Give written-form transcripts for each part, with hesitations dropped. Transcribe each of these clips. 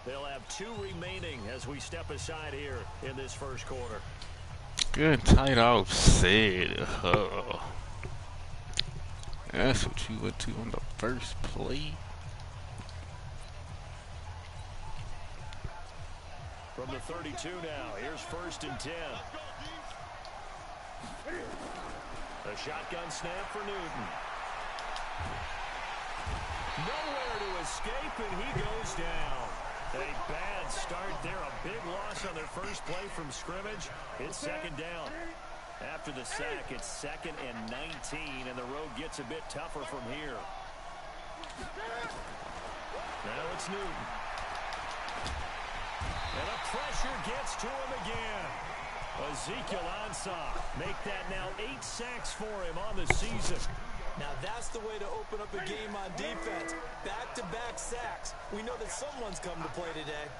They'll have 2 remaining as we step aside here in this first quarter. Good tight offset. That's what you went to on the first play. From the 32 now, here's 1st and 10. A shotgun snap for Newton. Nowhere to escape, and he goes down. A bad start there, a big loss on their first play from scrimmage. It's 2nd down. After the sack, it's 2nd and 19, and the road gets a bit tougher from here. Now it's Newton. And the pressure gets to him again. Ezekiel Ansah, make that now 8 sacks for him on the season. Now that's the way to open up a game on defense. Back-to-back sacks. We know that someone's come to play today.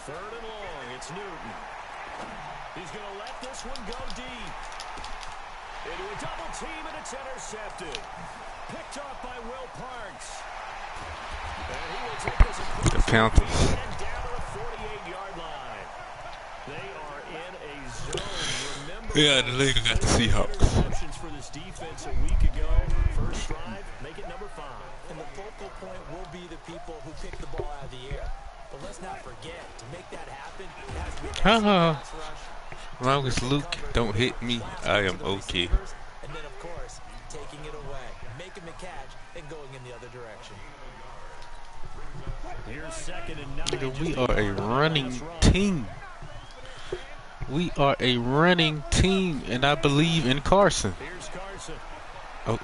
Third and long, it's Newton. He's going to let this one go deep. Into a double team, and it's intercepted. Picked off by Will Parks. And he will take this across the Panthers. And down to the 48-yard line. They are in a zone. Remember, Yeah, the league got the Seahawks. Interceptions for this defense a week ago. First drive, make it number 5. And the focal point will be the people who pick the ball out of the air. But let's not forget, to make that happen, it has to be a pass rush. As long as Luke don't hit me, I am okay. And then, of course, taking it away, making the catch, and going in the other direction. Here's 2nd and 9. Nigga, we are a running team. We are a running team, and I believe in Carson. Here's Carson. Oh,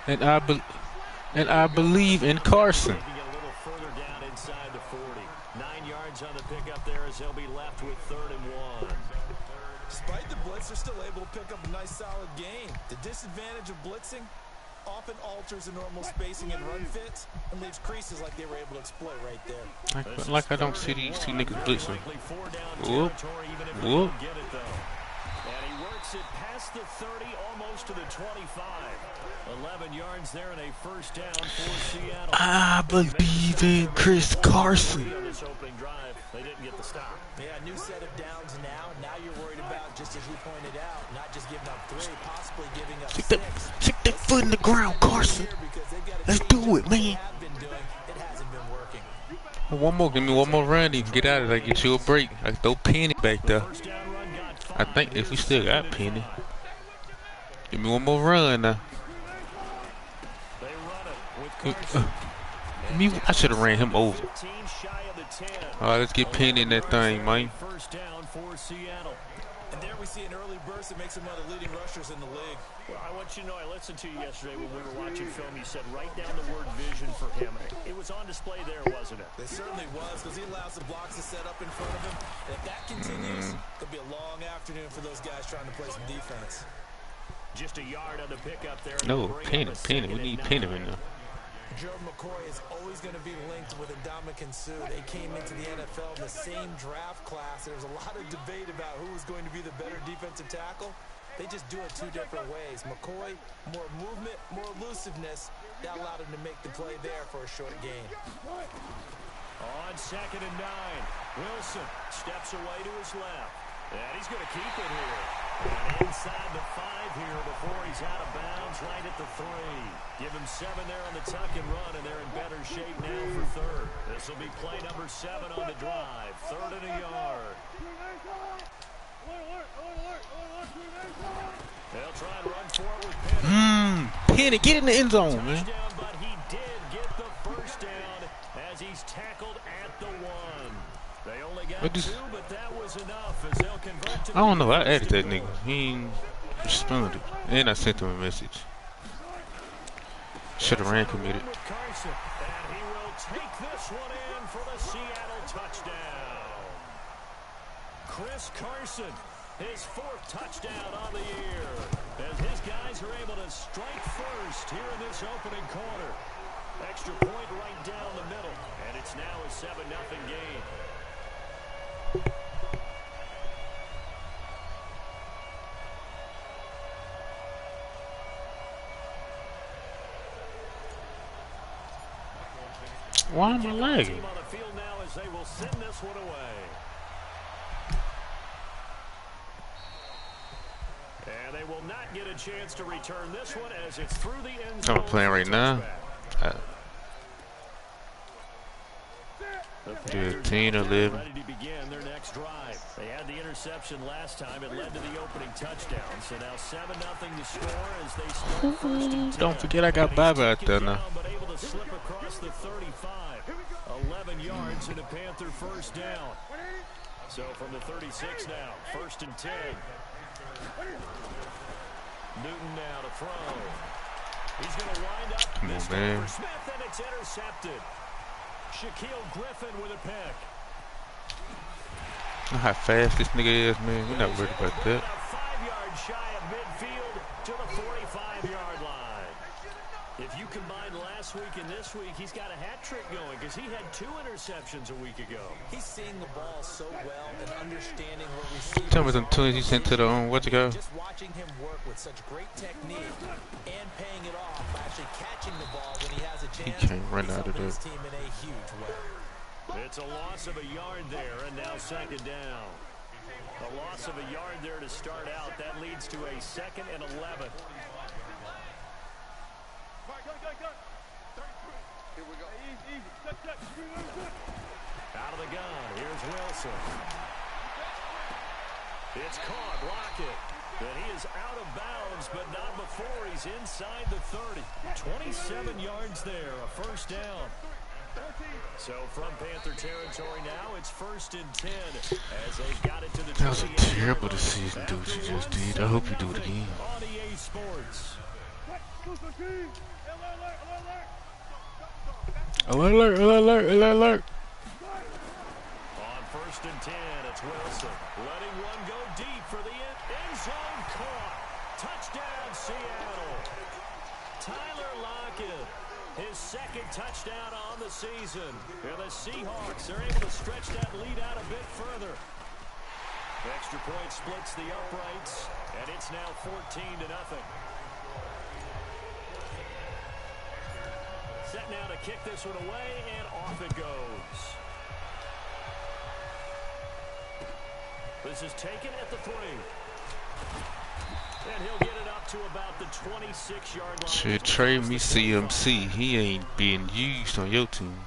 and I believe in Carson. Taking it a little further down inside the 40. 9 yards on the pickup there as they'll be left with 3rd and 1. Despite the blitz, they're still able to pick up a nice solid gain. The disadvantage of blitzing often alters the normal spacing and run fits and leaves creases like they were able to exploit right there. Like I don't see these 2 niggas blitzing. Whoop. Whoop. And he works it past the 30, almost to the 25. 11 yards there and a first down for Seattle. I believe in Chris Carson. On this opening drive, they didn't get the stop. Yeah, a new set of downs now. Now you're worried about, just as you pointed out, not just giving up 3, possibly giving up 6. Stick that foot in the ground, Carson. Let's do it, man. It hasn't been working. One more, give me one more run. You can get out of there, get you a break. I can throw Penny back there. I think if we still got Penny. Give me one more run now. I should have ran him over. Alright, let's get Penny in that thing, man. First down for Seattle. And there we see an early burst that makes him one of the leading rushers in the league. Well, I want you to know, I listened to you yesterday when we were watching film. You said write down the word vision for him. It was on display there, wasn't it? It certainly was, because he allows the blocks to set up in front of him. And if that continues, it'll be a long afternoon for those guys trying to play some defense. Just a yard on the pickup there. No, Penny. We need Penny in there. Gerald McCoy is always going to be linked with Ndamukong Suh. They came into the NFL in the same draft class. There was a lot of debate about who was going to be the better defensive tackle. They just do it 2 different ways. McCoy, more movement, more elusiveness. That allowed him to make the play there for a short gain. On 2nd and 9, Wilson steps away to his left. And he's going to keep it here. And inside the 5 here before he's out of bounds right at the 3. Give him 7 there on the tuck and run, and they're in better shape now for 3rd. This will be play number 7 on the drive. 3rd and a yard. They'll try and run for it with Penny. Penny, get in the end zone, man. But he did get the first down as he's tackled at the 1. They only got 2, but that was enough as they'll convert to. I don't know. I added that nigga. He ain't responded. And I sent him a message. Should have ran committed. And he will take this one in for the Seattle touchdown. Chris Carson, his 4th touchdown on the year. As his guys are able to strike first here in this opening quarter. Extra point right down the middle. And it's now a 7-0 game. Why am I lagging? Team on the field now as they will send this one away. And they will not get a chance to return this one as it's through the end zone. I'm playing right now. Good 10 or 11. ready to begin their next drive. They had the interception last time. It led to the opening touchdown. So now 7-0 to score as they start first and 10. Don't forget I got Baba out there now. But able to slip across the 35. 11 yards and a Panther first down. So from the 36 now, first and 10. Newton now to throw. He's going to wind up. Come on, man. Smith, and it's intercepted. Shaquille Griffin with a pick. Know how fast this nigga is, man. We're not worried about that. 5 yards shy of midfield to the 45-yard line. If you combine last week and this week, he's got a hat trick going because he had 2 interceptions a week ago. He's seeing the ball so well and understanding what receivers. Tell me some tunes he sent to the what's it go? Just watching him work with such great technique and paying it off by actually catching the ball when he has a chance. He can't run out of his that. team in a huge way. It's a loss of a yard there, and now second down. A loss of a yard there to start out. That leads to a 2nd and 11. Out of the gun, here's Wilson. It's caught, Lockett. And he is out of bounds, but not before he's inside the 30. 27 yards there, a first down. So from Panther territory now, it's first and 10 as they've got it to the 28. That was a terrible decision, dude. You just did. I hope you do it again. On EA Sports. Alert, alert, alert, alert, alert. On first and 10, it's Wilson. Letting one go deep for the end zone caught. Touchdown, Seattle. Tyler Lockett, his 2nd touchdown on the season. And the Seahawks are able to stretch that lead out a bit further. Extra point splits the uprights, and it's now 14-0. Set now to kick this one away, and off it goes. This is taken at the 3. And he'll get it up to about the 26-yard line. Should trade me CMC. He ain't being used on your team.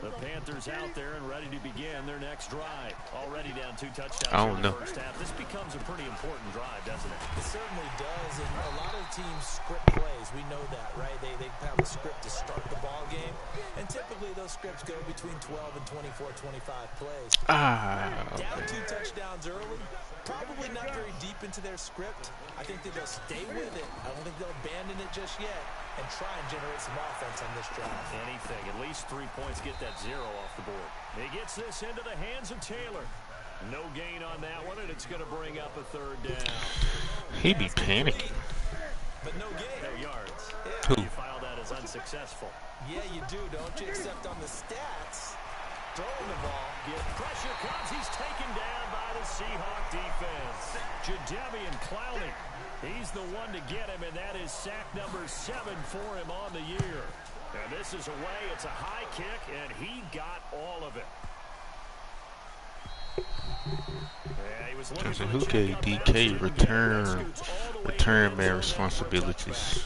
The Panthers out there and ready to begin their next drive. Already down 2 touchdowns I don't in the know. first half. This becomes a pretty important drive, doesn't it? It certainly does, and a lot of teams script plays. We know that, right? They have a script to start the ball game, and typically those scripts go between 12 and 24, 25 plays. Down 2 touchdowns early, probably not very deep into their script. I think that they'll stay with it. I don't think they'll abandon it just yet and try and generate some offense on this drive. Anything, at least 3 points, get that 0 off the board. He gets this into the hands of Taylor. No gain on that one, and it's going to bring up a 3rd down. He be panicking. But no gain. No yards. Who? You file that as unsuccessful. Yeah, you do, don't you? Except on the stats. Throwing the ball. Get pressure comes. He's taken down by the Seahawk defense. Jadeveon Clowney. He's the one to get him, and that is sack number 7 for him on the year. And this is away. It's a high kick, and he got all of it. Yeah, he was looking for Who the gave check up DK bounce. return man responsibilities?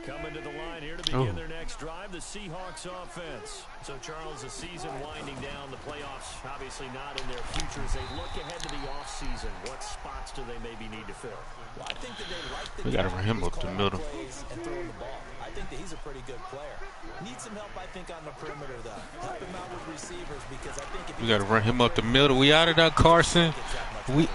Coming to the line here to begin their next drive, the Seahawks offense. So, Charles, the season winding down, the playoffs obviously not in their future. As they look ahead to the offseason, what spots do they maybe need to fill? Well, I think that they like the We gotta run him up the middle. plays and throwing the ball. I think that he's a pretty good player. Needs some help, I think, on the perimeter, though. Help him out with receivers because I think if We gotta run him up the middle. We out of that, Carson. We. And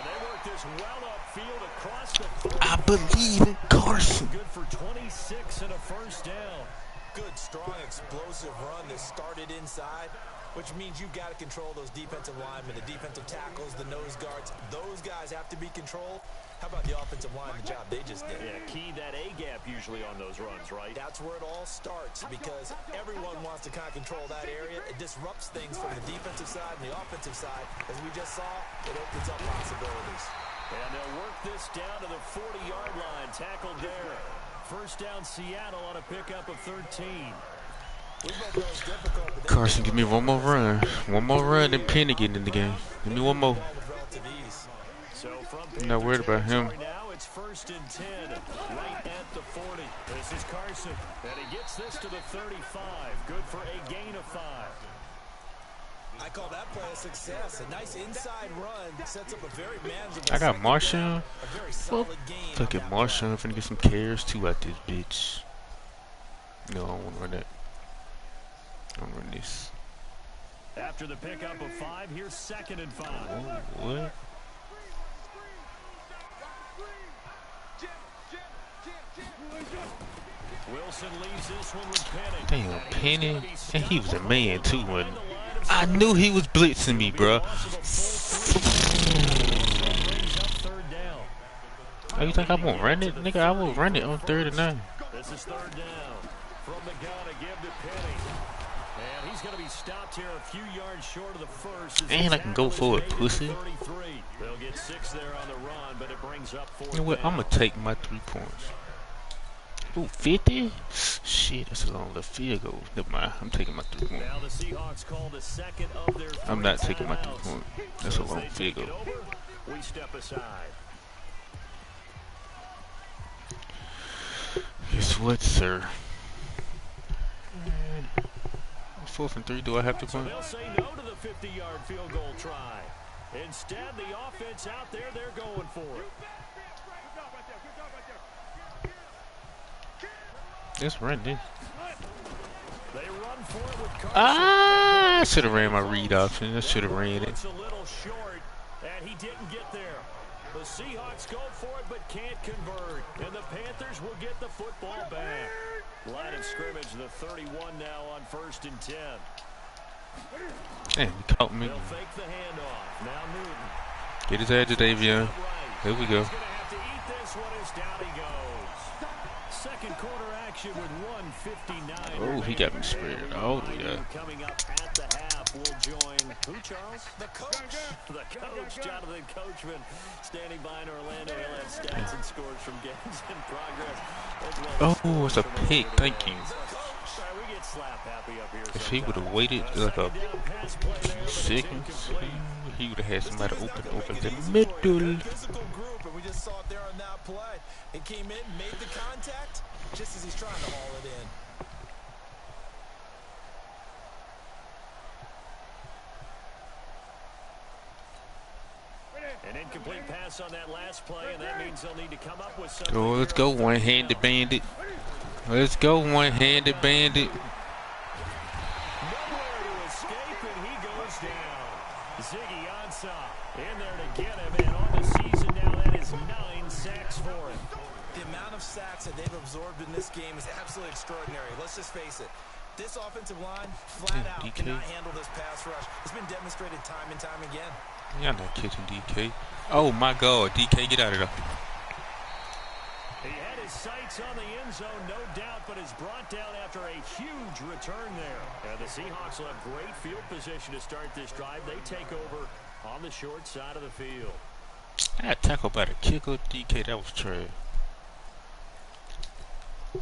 they work this well upfield across the 30. I believe in Carson. Good for 26 and a first down. Good, strong, explosive run that started inside, which means you've got to control those defensive linemen, the defensive tackles, the nose guards. Those guys have to be controlled. How about the offensive line, the job they just did? Yeah, key that A-gap usually on those runs, right? That's where it all starts because everyone wants to kind of control that area. It disrupts things from the defensive side and the offensive side. As we just saw, it opens up possibilities. And they'll work this down to the 40-yard line. Tackled there. First down, Seattle on a pickup of 13. Carson, give me one more run. One more run and Penny getting in the game. Give me one more. I'm not worried about him. Now it's 1st and 10, right at the 40. This is Carson, and he gets this to the 35. Good for a gain of 5. I call that play a success. A nice inside run sets up a very manageable. I got Marshawn. A very solid game. Look at Marshawn. I'm finna get some carries too out this bitch. No, I don't want to run that. I don't run this. After the pickup of 5, here's 2nd and 5. Oh, what? Wilson leaves this one with Penny. Damn, Penny. And he was a man too, wasn't he? I knew he was blitzing me, bro. Oh, you think I won't run it? Nigga, I will run it on 3rd and 9. This is 3rd down. From the gun to give to Penny. And he's going to be stopped here a few yards short of the first. And I can go for it, pussy. They'll get 6 there on the run, but it brings up 4. You know what? I'm going to take my 3 points. Ooh, 50? Shit, that's a long left field goal. Never mind. I'm taking my 3 points. Now the Seahawks call the second of their 3 I'm not taking my 3 timeouts. points. That's a long field goal. We step aside. Guess what, sir? 4th and 3. Do I have to So punt? they'll say no to the 50-yard field goal try. Instead, the offense out there, they're going for it. Let's run this. They run for it with Carson. Ah, I should have ran my read option. I should have ran it. It's a little short, and he didn't get there. The Seahawks go for it, but can't convert. And the Panthers will get the football back. Line of scrimmage, the 31 now on 1st and 10. Damn, he caught me. They'll fake the handoff. Now Newton. Get his edge, Davion. There we go. He's going to have to eat this one as down he goes. Second quarter action with 1:59. Oh, he got me spread. Oh, yeah. Coming up at the half, we'll join who, Charles? The coach. The coach, Jonathan Coachman, standing by in Orlando. He'll have stats and scores from games in progress. Oh, it's a pick. Thank you. We get slap happy up here. If he would have waited like a few seconds, he would have had somebody open over the middle. Physical group, and we just saw it there on that play. It came in, made the contact, just as he's trying to haul it in. An incomplete pass on that last play, and that means they'll need to come up with something. Oh, let's go, one-handed bandit. Let's go, one-handed bandit. Nowhere to escape, and he goes down. Ziggy Ansah in there to get him, and on the season now, that is 9 sacks for him. The amount of sacks that they've absorbed in this game is absolutely extraordinary. Let's just face it. This offensive line, flat out, cannot handle this pass rush. It's been demonstrated time and time again. Y'all not catching DK. Oh, my God. DK, get out of there. He had his sights on the end zone, no doubt, but is brought down after a huge return there. And the Seahawks will have great field position to start this drive. They take over on the short side of the field. I got tackled by the kicker. DK, that was trash. I'm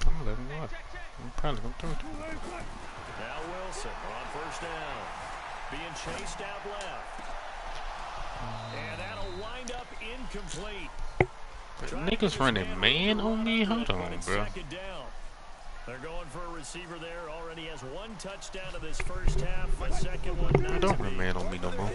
gonna let him go. I'm probably gonna throw it. Now Wilson on 1st down. Being chased out left. And that'll wind up incomplete. Niggas running man on me? Hold on, bro. They're going for a receiver there. Already has 1 touchdown of this first half. A second one not Don't to run be. man on me no more.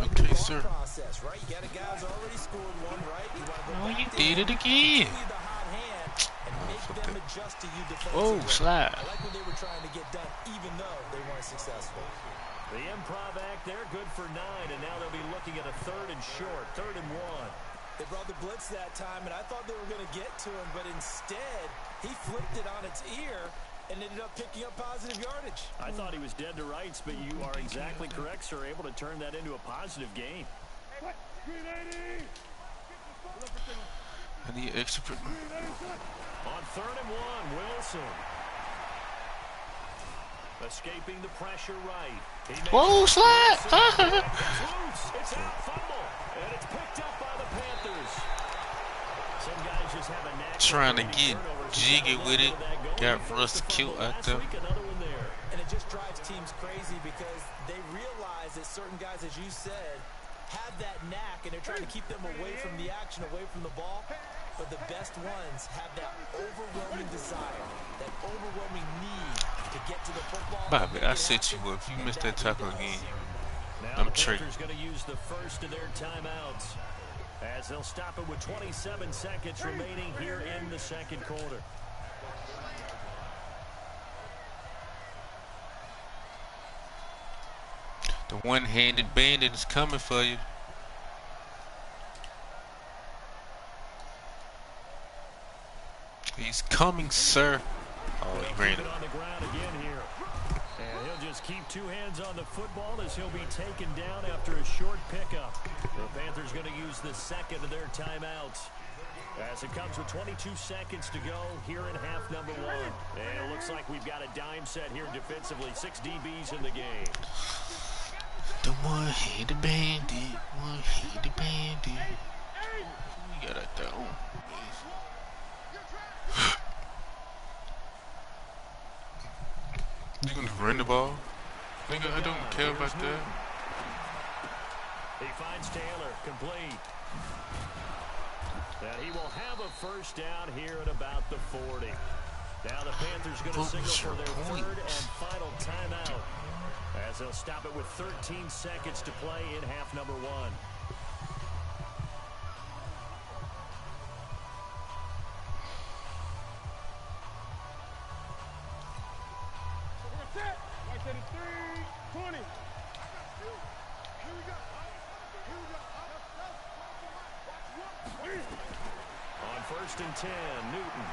Okay, Okay, sir. Process, right? You got a guy who's already scored one, right? You want to go Oh, back you to did him, it again. continue the hot hand, and make them adjust to you defensively. Oh, slide. I like what they were trying to get done, even though they weren't successful. The improv act there, good for 9, and now they'll be looking at a 3rd and short, 3rd and 1. They brought the blitz that time, and I thought they were going to get to him, but instead, he flipped it on its ear and ended up picking up positive yardage. I thought he was dead to rights, but you are exactly correct, sir. Able to turn that into a positive gain. I need extra. On 3rd and 1, Wilson. Escaping the pressure right. Whoa, slide! It's loose. It's out, fumble. And it's picked up by the Panthers. Some guys just have a knack Trying to get jiggy with it. Got Russ killed out there. And it just drives teams crazy because they realize that certain guys, as you said, have that knack, and they're trying to keep them away from the action, away from the ball. But the best ones have that overwhelming desire, that overwhelming need to get to the football. Bobby, I set you up. If you missed that tackle again, I'm trading. Going to use the first of their timeouts as they'll stop it with 27 seconds remaining here in the second quarter. The one-handed bandit is coming for you. He's coming, sir. Oh, he ran it. On the ground again here. And he'll just keep two hands on the football as he'll be taken down after a short pickup. The Panthers going to use the second of their timeouts as it comes with 22 seconds to go here in half number 1. And it looks like we've got a dime set here defensively. 6 DBs in the game. The one-handed bandit, one-handed bandit. We got out there. You gonna run the ball? Nigga, I don't care about that. He finds Taylor, complete. And he will have a first down here at about the 40. Now the Panthers going to signal for their third and final timeout as they'll stop it with 13 seconds to play in half number 1. On 1st and 10, Newton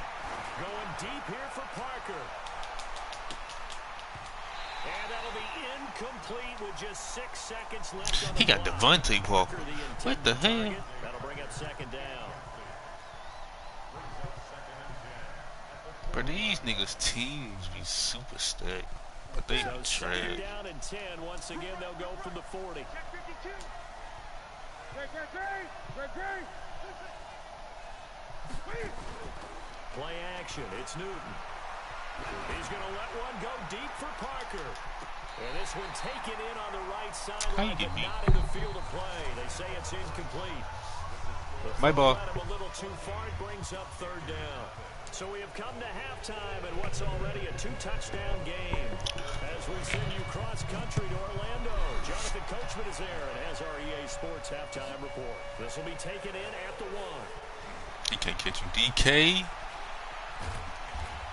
going deep here for Parker. And that'll be incomplete with just 6 seconds left on the He got clock. Devontae Parker. What the hell? That'll bring up 2nd down. But these niggas teams be super stacked. But they be So trash. 2nd down and 10. Once again, they'll go from the 40. Play action. It's Newton. He's going to let one go deep for Parker. And this one taken in on the right sideline, but not in the field of play. They say it's incomplete. My ball. A little too far. It brings up 3rd down. So we have come to halftime in what's already a 2-touchdown game. As we send you cross-country to Orlando, Jonathan Coachman is there and has our EA Sports halftime report. This will be taken in at the 1. He can't catch you, DK.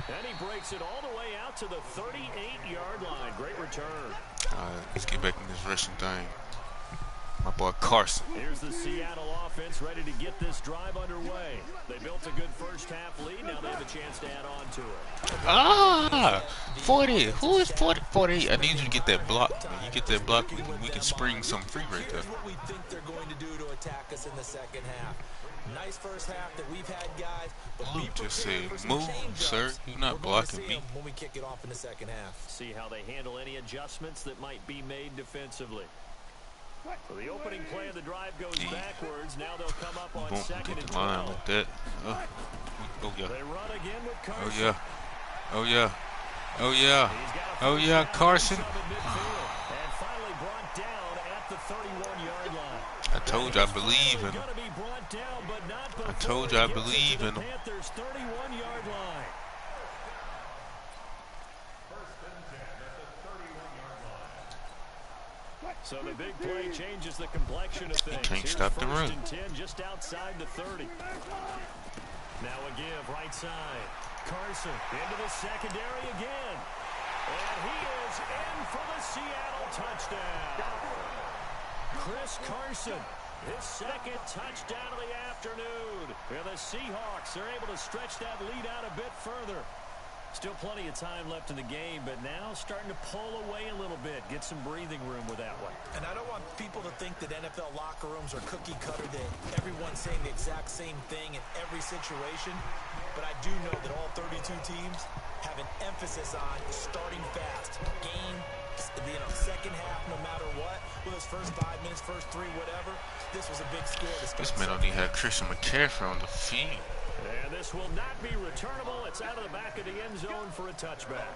And he breaks it all the way out to the 38-yard line. Great return. Let's get back in this rushing thing. My boy Carson. Here's the Seattle offense ready to get this drive underway. They built a good first half lead. Now they have a chance to add on to it. 40. Who is 40? 48. I need you to get that block. When you get that block, we can spring some free right there. Here's what we think they're going to do to attack us in the second half. Nice first half that we've had, guys. But Luke just said, for some move, change-ups. sir. You're not blocking me. When we kick it off in the second half. See how they handle any adjustments that might be made defensively. So the opening play of the drive goes backwards. Now they'll come up on 2nd and 12. Like that. Oh, yeah. They run again with Carson. Oh, yeah. Oh, yeah. Oh, yeah. Oh, yeah, Carson. And finally brought down at the 31-yard line. I told you I believe in him. Gonna be brought down, but not I told you I before it gets believe to in the him. Panthers' 31-yard line. So the big play changes the complexion of things. Can't Here's stop the 1st run. and 10 just outside the 30. Now a give right side. Carson into the secondary again. And he is in for the Seattle touchdown. Chris Carson, his 2nd touchdown of the afternoon. And the Seahawks are able to stretch that lead out a bit further. Still plenty of time left in the game, but now starting to pull away a little bit. Get some breathing room with that one. And I don't want people to think that NFL locker rooms are cookie cutter, that everyone's saying the exact same thing in every situation. But I do know that all 32 teams have an emphasis on starting fast. Game, second half, no matter what. With his first 5 minutes, first 3, whatever. This was a big score to start. This man only had Christian McCaffrey on the field. And this will not be returnable. It's out of the back of the end zone for a touchback.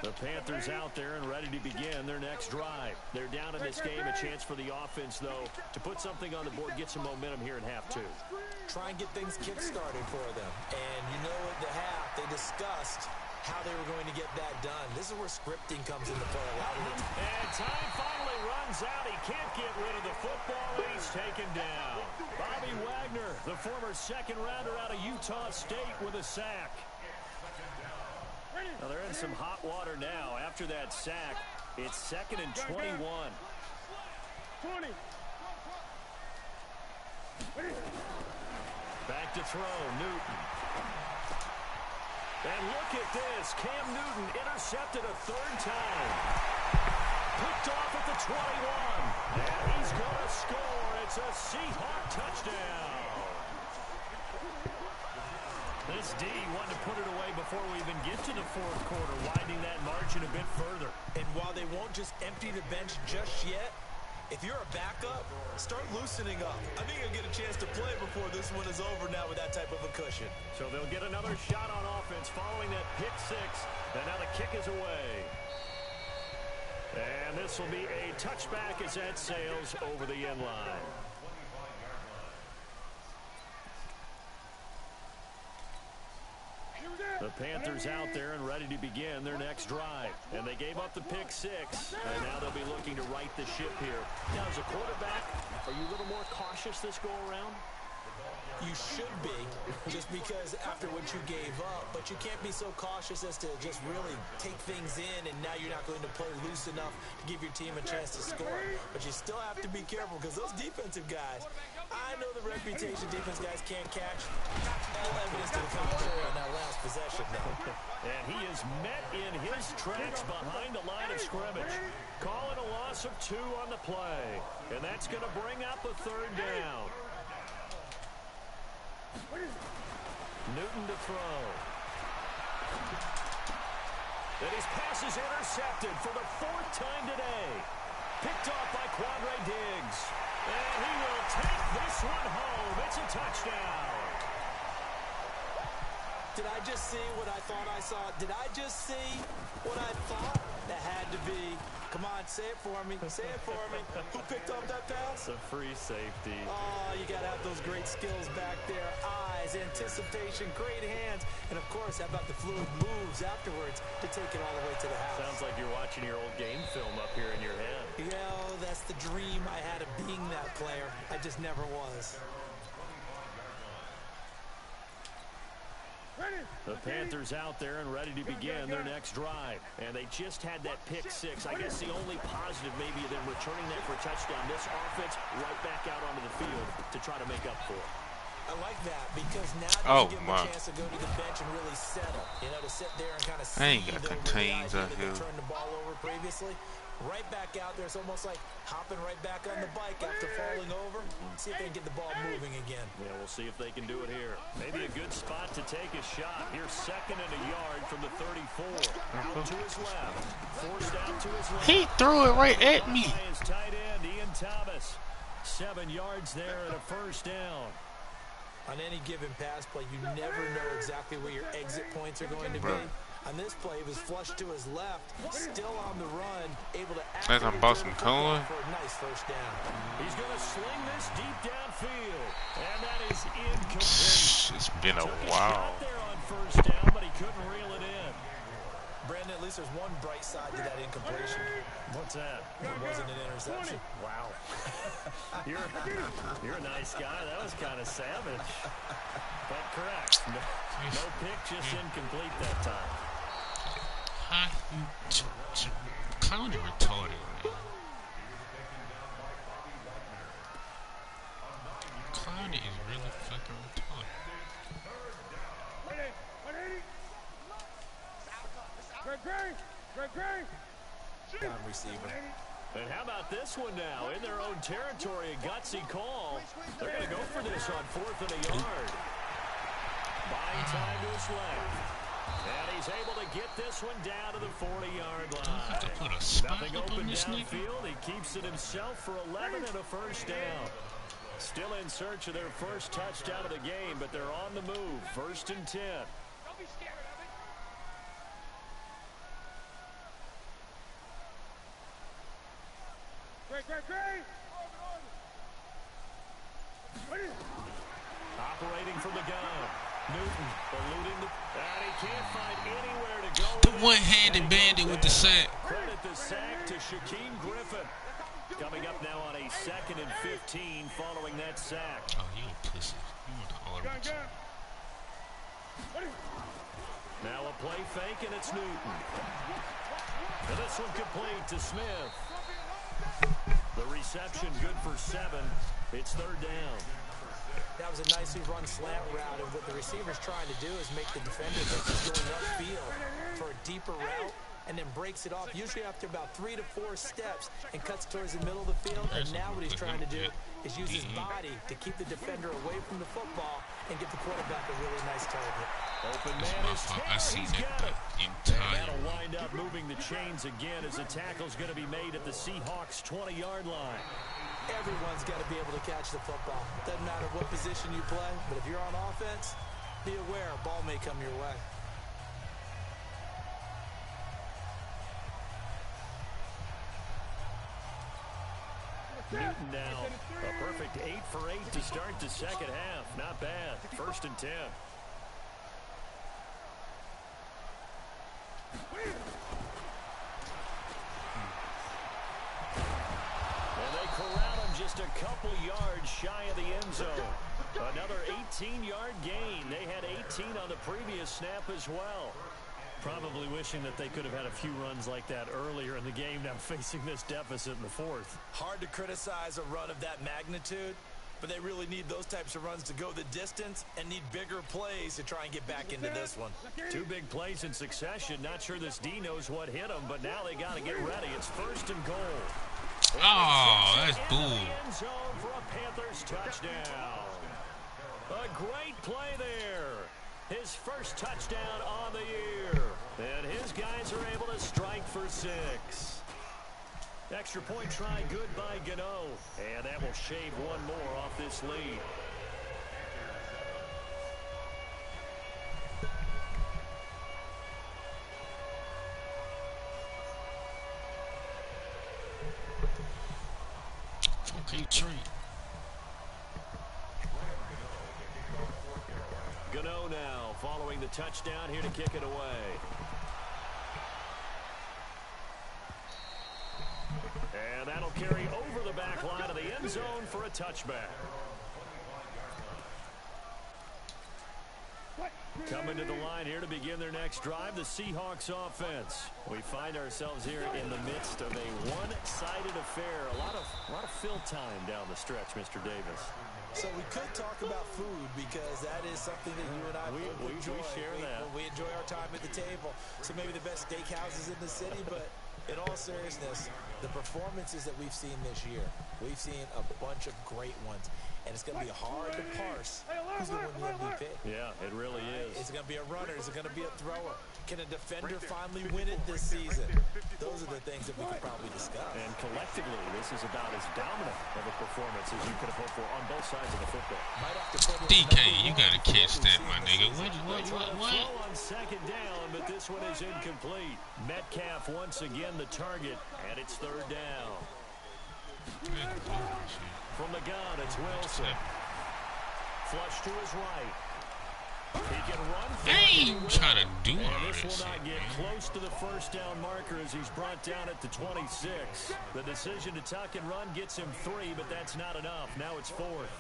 The Panthers out there and ready to begin their next drive. They're down in this game. A chance for the offense, though, to put something on the board, get some momentum here in half 2. Try and get things kick-started for them. And you know at the half, they discussed how they were going to get that done. This is where scripting comes into play a lot of the time. And time finally runs out. He can't get rid of the football. He's taken down. Bobby Wagner, the former second-rounder out of Utah State, with a sack. Now they're in some hot water now. After that sack, it's 2nd and 21. Back to throw, Newton. And look at this. Cam Newton intercepted a 3rd time. Picked off at the 21. And he's going to score. It's a Seahawk touchdown. This D wanted to put it away before we even get to the 4th quarter, widening that margin a bit further. And while they won't just empty the bench just yet, if you're a backup, start loosening up. I think you'll get a chance to play before this one is over now with that type of a cushion. So they'll get another shot on offense following that pick 6. And now the kick is away. And this will be a touchback as that sails over the end line. The Panthers out there and ready to begin their next drive. And they gave up the pick 6. And now they'll be looking to right the ship here. Now, as a quarterback, are you a little more cautious this go-around? You should be, just because after what you gave up. But you can't be so cautious as to just really take things in, and now you're not going to play loose enough to give your team a chance to score. But you still have to be careful, because those defensive guys, I know the reputation defense guys can't catch. All evidence to the contrary on that last possession, though. And he is met in his tracks behind the line of scrimmage. Calling a loss of 2 on the play. And that's going to bring up a 3rd down. Newton to throw. And his pass is intercepted for the 4th time today. Picked off by Quandre Diggs. And he will take this one home. It's a touchdown. Did I just see what I thought I saw? Did I just see what I thought? That had to be. Come on, say it for me. Say it for me. Who picked up that pass? It's a free safety. Oh, you got to have those great skills back there. Eyes, anticipation, great hands. And, of course, how about the fluid moves afterwards to take it all the way to the house? Sounds like you're watching your old game film up here in your head. That's the dream I had of being that player. I just never was. The Panthers out there and ready to begin their next drive. And they just had that pick 6. I guess the only positive maybe of them returning that for a touchdown. This offense right back out onto the field to try to make up for it. I like that because now you give them a chance to go to the bench and really settle. You know, to sit there and kind of see I ain't got contains out here. Turned the ball over previously. Right back out there. It's almost like hopping right back on the bike after falling over. See if they can get the ball moving again. Yeah, we'll see if they can do it here. Maybe a good spot to take a shot. Here's 2nd and a yard from the 34. Out to his left. Forced out to his left. He threw it right at me. His tight end, Ian Thomas. 7 yards there and a 1st down. On any given pass play, you never know exactly where your exit points are going to be. On this play, he was flushed to his left, still on the run, able to As I'm busting Cohen. for a nice 1st down. He's going to sling this deep downfield, and that is incomplete. It's been a Took while. shot there on 1st down, but he couldn't reel it in. Brandon, at least there's one bright side to that incompletion. What's that? It wasn't an interception. Wow. You're a nice guy. That was kind of savage. But correct. No pick, just incomplete that time. Kind of retarded, man. body is really fucking retarded. Receiver. And how about this one now? In their own territory, a gutsy call. They're going to go for this on 4th and a yard. Buying time to his left. And he's able to get this one down to the 40-yard line. Nothing open downfield. He keeps it himself for 11 and a first down. Still in search of their first touchdown of the game, but they're on the move. 1st and 10. Don't be scared of it. Great. Operating from the gun. Newton eluding the... And he can't find anywhere to go. The one-handed bandit with the sack. Credit the sack to Shaquem Griffin. Coming up now on a 2nd and 15 following that sack. Oh, you a pussy. You want the orange. Now a play fake, and it's Newton. And this one complete to Smith. The reception good for 7. It's 3rd down. That was a nicely run slant route, and what the receiver's trying to do is make the defender think he's going upfield for a deeper route, and then breaks it off, usually after about 3 to 4 steps, and cuts towards the middle of the field. And now what he's trying to do is use his body to keep the defender away from the football and give the quarterback a really nice target. Open man is I seen he's that got it. entire. And that'll wind up moving the chains again as the tackle's going to be made at the Seahawks 20-yard line. Everyone's got to be able to catch the football. Doesn't matter what position you play, but if you're on offense, be aware a ball may come your way. Newton now, a perfect 8 for 8 to start the second half. Not bad. 1st and 10. And they corral him just a couple yards shy of the end zone. Another 18-yard gain. They had 18 on the previous snap as well. Probably wishing that they could have had a few runs like that earlier in the game, now facing this deficit in the 4th. Hard to criticize a run of that magnitude, but they really need those types of runs to go the distance and need bigger plays to try and get back into this one. 2 big plays in succession. Not sure this D knows what hit them, but now they got to get ready. It's 1st and goal. Oh, that's bull. End zone for a Panthers touchdown. A great play there. His first touchdown on the year. And his guys are able to strike for 6. Extra point try good by Gano. And that will shave one more off this lead. Okay, treat. Gano now following the touchdown here to kick it away. And that'll carry over the back line of the end zone for a touchback. Coming to the line here to begin their next drive, the Seahawks offense. We find ourselves here in the midst of a one-sided affair. A lot of fill time down the stretch, Mr. Davis. So we could talk about food because that is something that you and I enjoy. We share that. We enjoy our time at the table. So maybe the best steakhouses in the city, but in all seriousness, the performances that we've seen this year, we've seen a bunch of great ones. And it's going to be hard to parse who's going to win the MVP. Yeah, it really is. Is it going to be a runner? Is it going to be a thrower? Can a defender finally win it this season? Those are the things that we could probably discuss. And collectively, this is about as dominant of a performance as you could have hoped for on both sides of the football. DK, you got to catch that, my nigga. What? Throw on 2nd down, but this one is incomplete. Metcalf once again the target, and it's 3rd down. From the gun, it's Wilson. Flush to his right. He can run. Hey, try to do all this this will not shit, get man. close to the first down marker as he's brought down at the 26. The decision to tuck and run gets him 3, but that's not enough. Now it's 4th.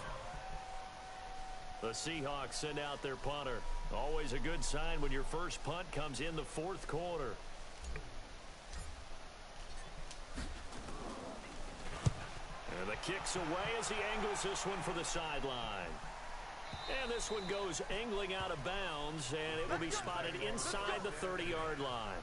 The Seahawks send out their punter. Always a good sign when your first punt comes in the 4th quarter. And the The kick's away as he angles this one for the sideline. And this one goes angling out of bounds, and it will be spotted inside the 30-yard line.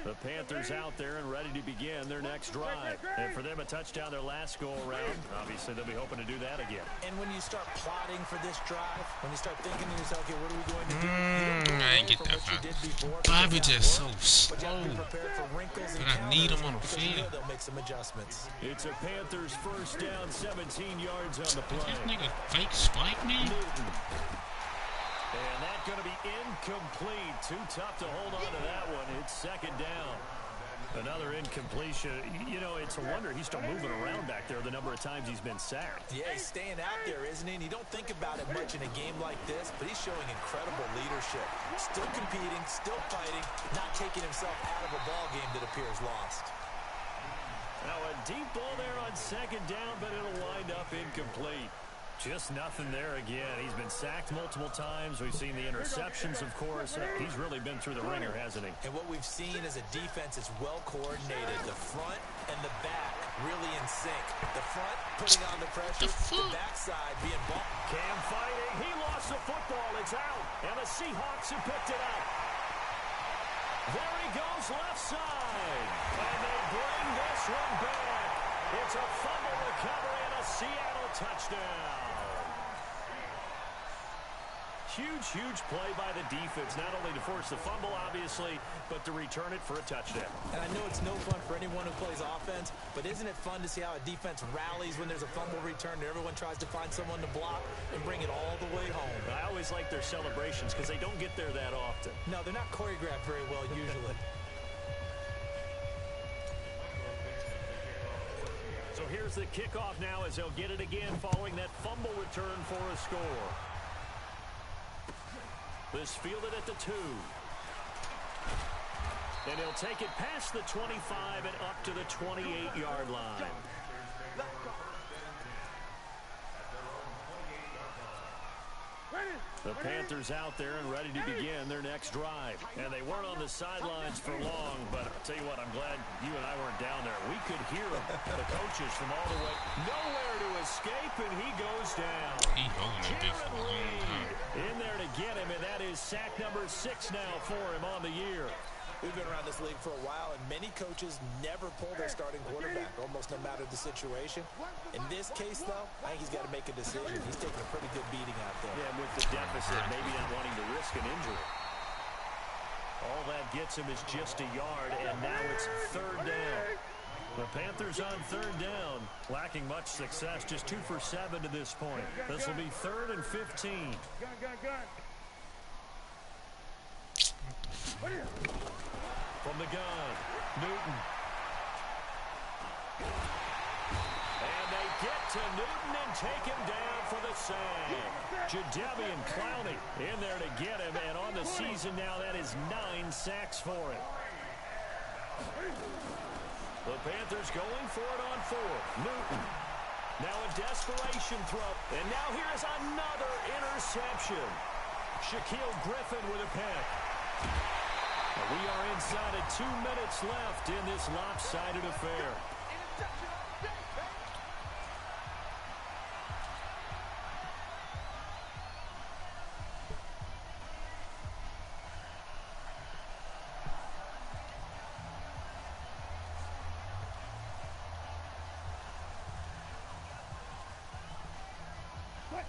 The Panthers out there and ready to begin their next drive. And for them, a touchdown their last go-around. Obviously, they'll be hoping to do that again. And when you start plotting for this drive, when you start thinking to yourself, okay, what are we going to do? I ain't get that far. Bobby just so slow. But I need him on the field. They'll make some adjustments. It's a Panthers first down, 17 yards on the play. This nigga fake spike me? Newton. And that's going to be incomplete. Too tough to hold on to that one. It's second down. Another incompletion. You know, it's a wonder he's still moving around back there the number of times he's been sacked. Yeah, he's staying out there, isn't he? And you don't think about it much in a game like this, but he's showing incredible leadership. Still competing, still fighting, not taking himself out of a ball game that appears lost. Now a deep ball there on second down, but it'll wind up incomplete. Just nothing there again. He's been sacked multiple times. We've seen the interceptions, of course. He's really been through the ringer, hasn't he? And what we've seen is a defense is well coordinated. The front and the back really in sync. The front putting on the pressure, the backside being bumped. Cam fighting. He lost the football. It's out. And the Seahawks have picked it up. There he goes left side. And they bring this one back. It's a fumble recovery and a Seattle touchdown. Huge, huge play by the defense, not only to force the fumble, obviously, but to return it for a touchdown. And I know it's no fun for anyone who plays offense, but isn't it fun to see how a defense rallies when there's a fumble return and everyone tries to find someone to block and bring it all the way home? I always like their celebrations because they don't get there that often. No, they're not choreographed very well usually. So here's the kickoff now as they'll get it again following that fumble return for a score. This fielded at the 2. And he'll take it past the 25 and up to the 28-yard line. The Panthers out there and ready to begin their next drive. And they weren't on the sidelines for long, but I'll tell you what, I'm glad you and I weren't down there. We could hear them, the coaches from all the way. Nowhere to escape, and he goes down. He holding that bitch for a long time. In there to get him, and that is sack number 6 now for him on the year. We've been around this league for a while, and many coaches never pull their starting quarterback, almost no matter the situation. In this case, though, I think he's got to make a decision. He's taking a pretty good beating out there. Yeah, with the deficit, maybe not wanting to risk an injury. All that gets him is just a yard, and now it's third down. The Panthers on third down, lacking much success, just 2 for 7 to this point. This will be 3rd and 15. From the gun, Newton. And they get to Newton and take him down for the sack. Jadeveon Clowney in there to get him, and on the season now, that is 9 sacks for him. The Panthers going for it on 4th. Newton. Now a desperation throw. And now here's another interception. Shaquille Griffin with a pick. We are inside of 2 minutes left in this lopsided affair.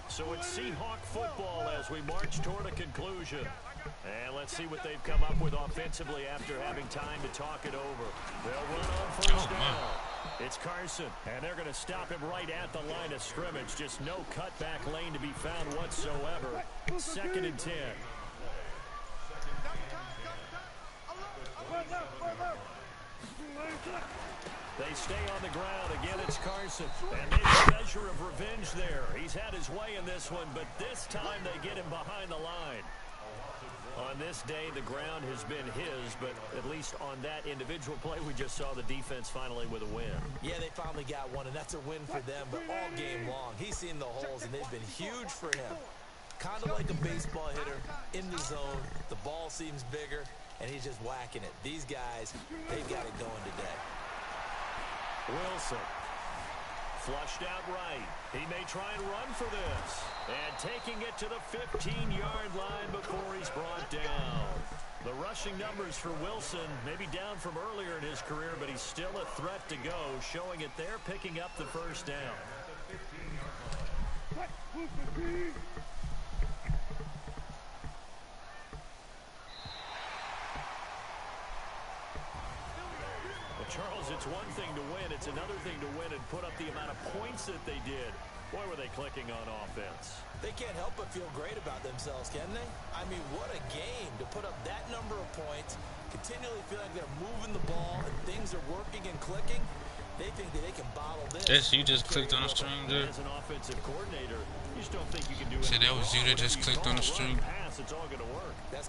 So it's Seahawk football as we march toward a conclusion. And let's see what they've come up with offensively after having time to talk it over. They'll run on first down. It's Carson, and they're going to stop him right at the line of scrimmage. Just no cutback lane to be found whatsoever. 2nd and 10. They stay on the ground. Again, it's Carson. And maybe a measure of revenge there. He's had his way in this one, but this time they get him behind the line. On this day, the ground has been his, but at least on that individual play, we just saw the defense finally with a win. Yeah, they finally got one, and that's a win for them, but all game long, he's seen the holes, and they've been huge for him. Kind of like a baseball hitter in the zone. The ball seems bigger. and he's just whacking it. These guys, they've got it going today. Wilson. Flushed out right. He may try and run for this. And taking it to the 15-yard line before he's brought down. The rushing numbers for Wilson may be down from earlier in his career, but he's still a threat to go, showing it there, picking up the first down. Charles, it's one thing to win. It's another thing to win and put up the amount of points that they did. Boy, were they clicking on offense. They can't help but feel great about themselves, can they? I mean, what a game to put up that number of points, continually feel like they're moving the ball and things are working and clicking. They think that they can bottle this. Yes, you just clicked on the stream, dude. As an offensive coordinator, you just don't think you can do it. So that was you that just clicked on the stream. Pass, it's all going to work. That's